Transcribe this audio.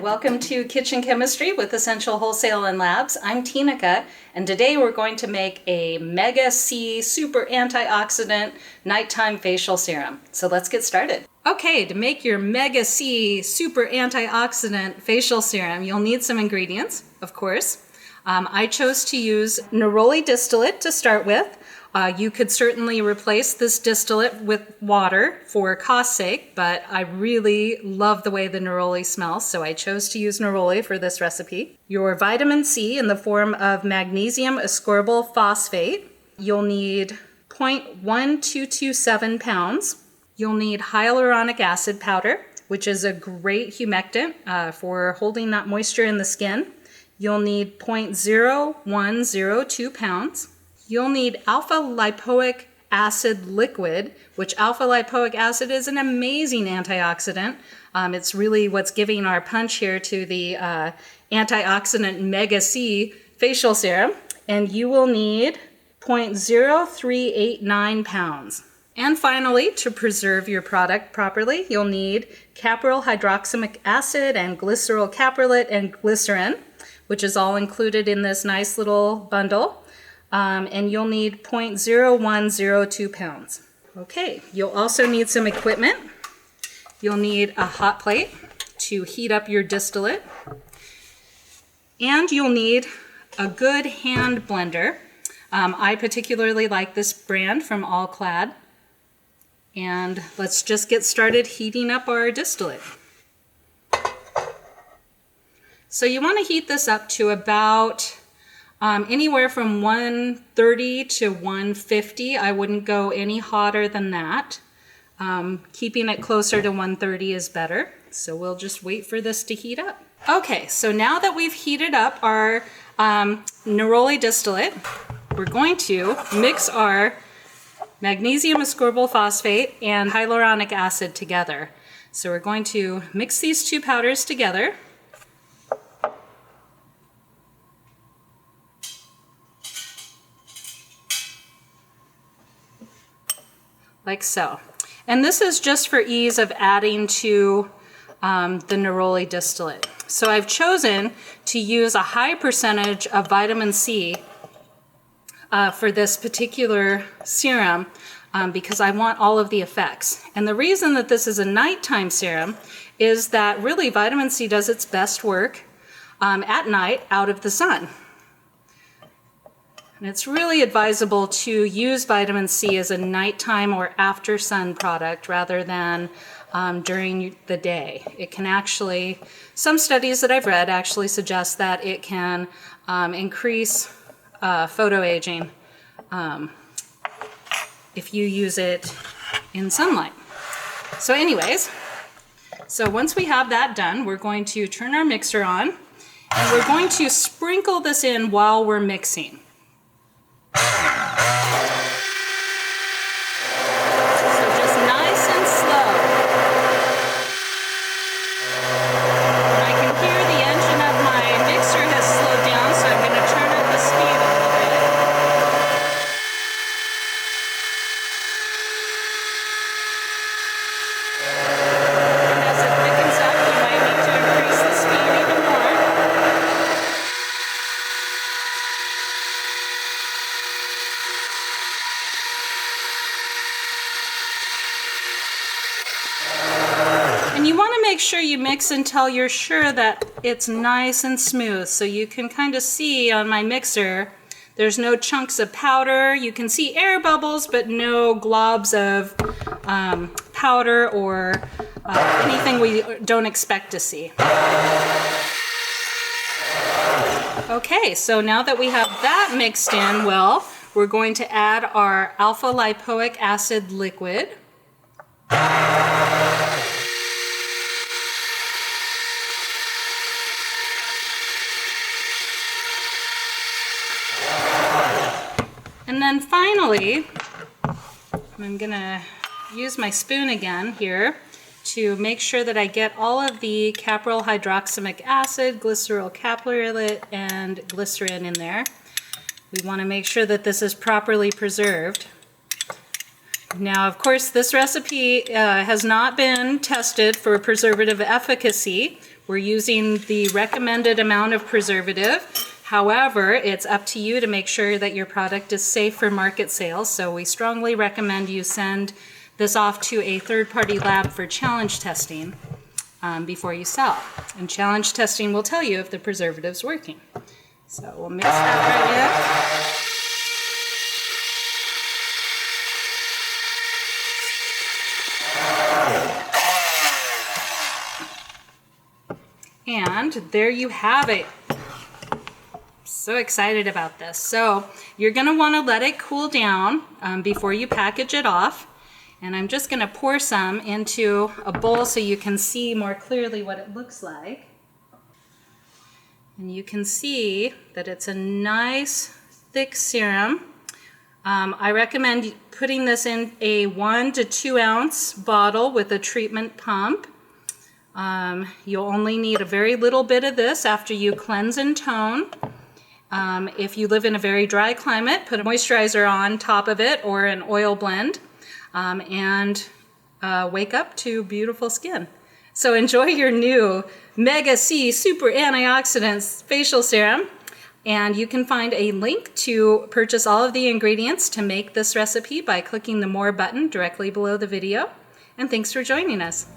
welcome to Kitchen Chemistry with Essential Wholesale and Labs. I'm Tinica, and today we're going to make a Mega C Super Antioxidant Nighttime Facial Serum. So let's get started. Okay, to make your Mega C Super Antioxidant Facial Serum, you'll need some ingredients, of course. I chose to use neroli distillate to start with. You could certainly replace this distillate with water for cost's sake, but I really love the way the neroli smells, so I chose to use neroli for this recipe. Your vitamin C in the form of magnesium ascorbyl phosphate. You'll need 0.1227 pounds. You'll need hyaluronic acid powder, which is a great humectant for holding that moisture in the skin. You'll need 0.0102 pounds. You'll need Alpha Lipoic Acid liquid, which Alpha Lipoic Acid is an amazing antioxidant. It's really what's giving our punch here to the Antioxidant Mega C Facial Serum. And you will need 0.0389 pounds. And finally, to preserve your product properly, you'll need Caprylhydroxamic acid and Glyceryl Caprylate and Glycerin, which is all included in this nice little bundle. And you'll need 0.0102 pounds. Okay, you'll also need some equipment. You'll need a hot plate to heat up your distillate. And you'll need a good hand blender. I particularly like this brand from Allclad. And let's just get started heating up our distillate. So you want to heat this up to about anywhere from 130 to 150. I wouldn't go any hotter than that. Keeping it closer to 130 is better. So we'll just wait for this to heat up. Okay, so now that we've heated up our neroli distillate, we're going to mix our magnesium ascorbyl phosphate and hyaluronic acid together. So we're going to mix these two powders together. Like so. And this is just for ease of adding to the neroli distillate. So I've chosen to use a high percentage of vitamin C for this particular serum because I want all of the effects. And the reason that this is a nighttime serum is that really vitamin C does its best work at night out of the sun. And it's really advisable to use vitamin C as a nighttime or after sun product rather than during the day. It can actually, some studies that I've read actually suggest that it can increase photoaging if you use it in sunlight. So anyways, so once we have that done, we're going to turn our mixer on and we're going to sprinkle this in while we're mixing. So just nice and slow. And I can hear the engine of my mixer has slowed down, so I'm going to turn up the speed a little bit. And as it thickens up, you might need to increase the speed even more. And you want to make sure you mix until you're sure that it's nice and smooth. So you can kind of see on my mixer, there's no chunks of powder. You can see air bubbles, but no globs of powder or anything we don't expect to see. Okay, so now that we have that mixed in well, we're going to add our Alpha Lipoic Acid liquid. And then finally, I'm going to use my spoon again here to make sure that I get all of the Caprylhydroxamic acid, Glyceryl Caprylate, and Glycerin in there. We want to make sure that this is properly preserved. Now, of course, this recipe has not been tested for preservative efficacy. We're using the recommended amount of preservative. However, it's up to you to make sure that your product is safe for market sales. So we strongly recommend you send this off to a third-party lab for challenge testing before you sell. And challenge testing will tell you if the preservative's working. So we'll mix that right in. And there you have it. So excited about this. So you're going to want to let it cool down before you package it off. And I'm just going to pour some into a bowl so you can see more clearly what it looks like. And you can see that it's a nice thick serum. I recommend putting this in a 1 to 2 ounce bottle with a treatment pump. You'll only need a very little bit of this after you cleanse and tone. If you live in a very dry climate, put a moisturizer on top of it or an oil blend and wake up to beautiful skin. So enjoy your new Mega C Super Antioxidants Facial Serum. And you can find a link to purchase all of the ingredients to make this recipe by clicking the More button directly below the video. And thanks for joining us.